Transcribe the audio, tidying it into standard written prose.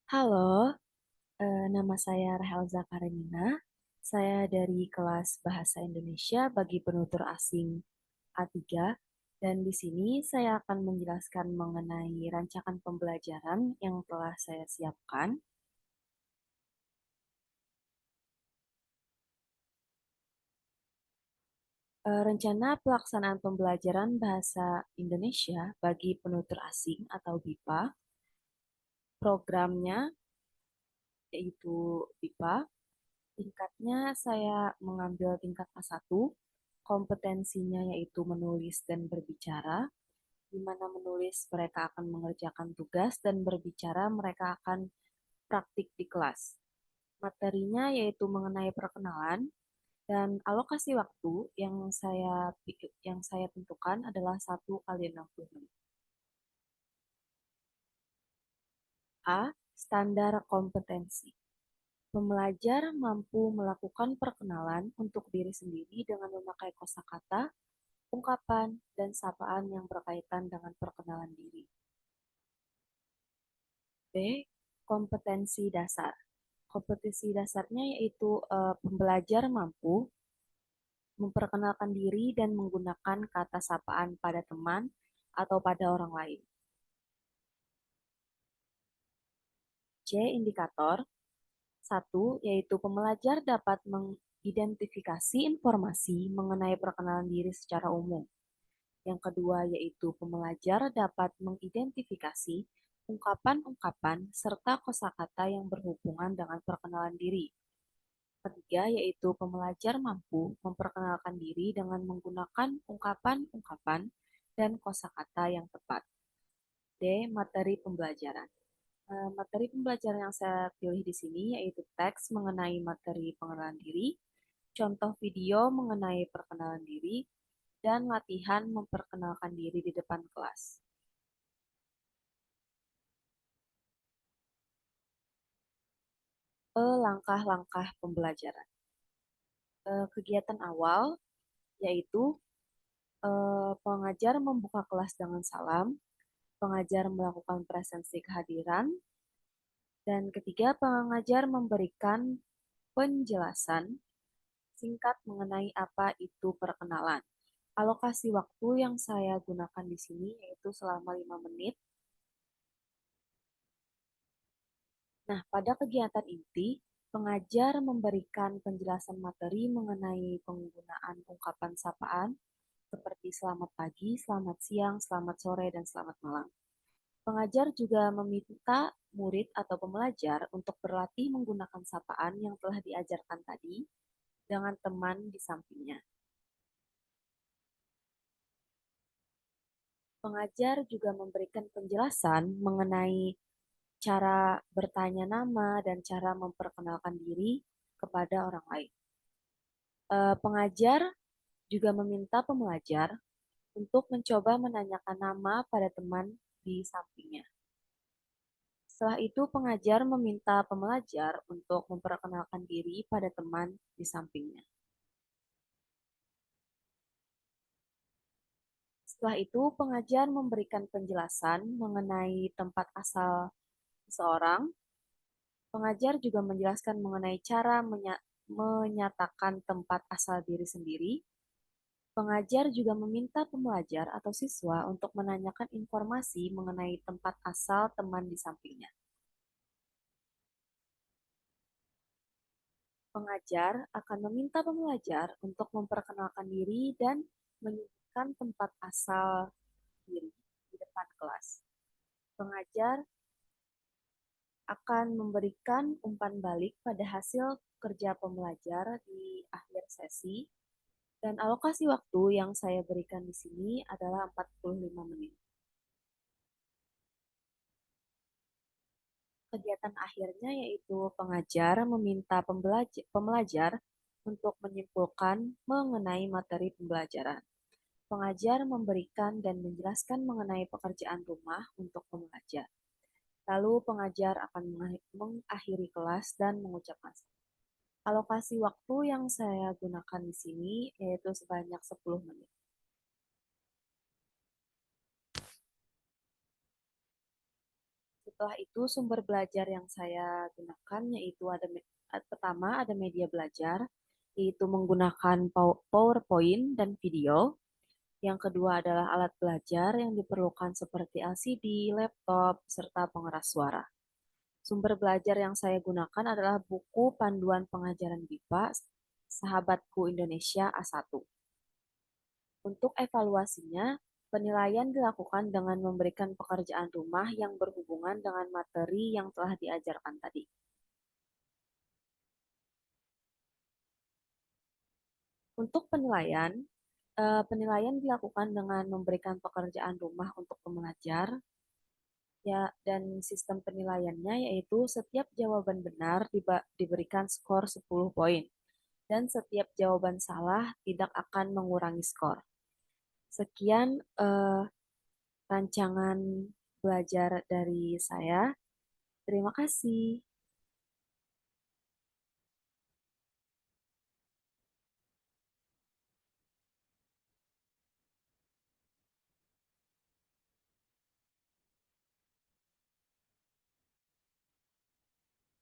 Halo, nama saya Rahel Zakarenina. Saya dari kelas Bahasa Indonesia bagi penutur asing A3 dan di sini saya akan menjelaskan mengenai rancangan pembelajaran yang telah saya siapkan. Rencana pelaksanaan pembelajaran bahasa Indonesia bagi penutur asing atau BIPA, programnya yaitu BIPA. Tingkatnya saya mengambil tingkat A1, kompetensinya yaitu menulis dan berbicara, di mana menulis mereka akan mengerjakan tugas dan berbicara mereka akan praktik di kelas. Materinya yaitu mengenai perkenalan dan alokasi waktu yang saya tentukan adalah 1 kali 60 menit. A. Standar kompetensi. Pembelajar mampu melakukan perkenalan untuk diri sendiri dengan memakai kosakata, ungkapan, dan sapaan yang berkaitan dengan perkenalan diri. B. Kompetensi dasar. Kompetensi dasarnya yaitu pembelajar mampu memperkenalkan diri dan menggunakan kata sapaan pada teman atau pada orang lain. C. Indikator. Satu, yaitu pembelajar dapat mengidentifikasi informasi mengenai perkenalan diri secara umum. Yang kedua, yaitu pembelajar dapat mengidentifikasi ungkapan-ungkapan serta kosakata yang berhubungan dengan perkenalan diri. Ketiga, yaitu pembelajar mampu memperkenalkan diri dengan menggunakan ungkapan-ungkapan dan kosakata yang tepat. D. Materi pembelajaran. Materi pembelajaran yang saya pilih di sini yaitu teks mengenai materi pengenalan diri, contoh video mengenai perkenalan diri, dan latihan memperkenalkan diri di depan kelas. Langkah-langkah pembelajaran. Kegiatan awal yaitu pengajar membuka kelas dengan salam, pengajar melakukan presensi kehadiran, dan ketiga pengajar memberikan penjelasan singkat mengenai apa itu perkenalan. Alokasi waktu yang saya gunakan di sini yaitu selama 5 menit. Nah, pada kegiatan inti, pengajar memberikan penjelasan materi mengenai penggunaan ungkapan sapaan seperti selamat pagi, selamat siang, selamat sore, dan selamat malam. Pengajar juga meminta murid atau pembelajar untuk berlatih menggunakan sapaan yang telah diajarkan tadi dengan teman di sampingnya. Pengajar juga memberikan penjelasan mengenai cara bertanya nama dan cara memperkenalkan diri kepada orang lain. Pengajar juga meminta pembelajar untuk mencoba menanyakan nama pada teman di sampingnya. Setelah itu, pengajar meminta pembelajar untuk memperkenalkan diri pada teman di sampingnya. Setelah itu, pengajar memberikan penjelasan mengenai tempat asal seseorang. Pengajar juga menjelaskan mengenai cara menyatakan tempat asal diri sendiri. Pengajar juga meminta pembelajar atau siswa untuk menanyakan informasi mengenai tempat asal teman di sampingnya. Pengajar akan meminta pembelajar untuk memperkenalkan diri dan menyebutkan tempat asal diri di depan kelas. Pengajar akan memberikan umpan balik pada hasil kerja pembelajar di akhir sesi dan alokasi waktu yang saya berikan di sini adalah 45 menit. Kegiatan akhirnya yaitu pengajar meminta pembelajar untuk menyimpulkan mengenai materi pembelajaran. Pengajar memberikan dan menjelaskan mengenai pekerjaan rumah untuk pembelajar. Lalu pengajar akan mengakhiri kelas dan mengucapkan alokasi waktu yang saya gunakan di sini yaitu sebanyak 10 menit. Setelah itu sumber belajar yang saya gunakan yaitu pertama ada media belajar, yaitu menggunakan PowerPoint dan video. Yang kedua adalah alat belajar yang diperlukan seperti LCD, laptop, serta pengeras suara. Sumber belajar yang saya gunakan adalah buku Panduan Pengajaran BIPA Sahabatku Indonesia A1. Untuk evaluasinya, penilaian dilakukan dengan memberikan pekerjaan rumah yang berhubungan dengan materi yang telah diajarkan tadi. Untuk penilaian dilakukan dengan memberikan pekerjaan rumah untuk pembelajar, ya, dan sistem penilaiannya yaitu setiap jawaban benar diberikan skor 10 poin dan setiap jawaban salah tidak akan mengurangi skor. Sekian rancangan belajar dari saya. Terima kasih.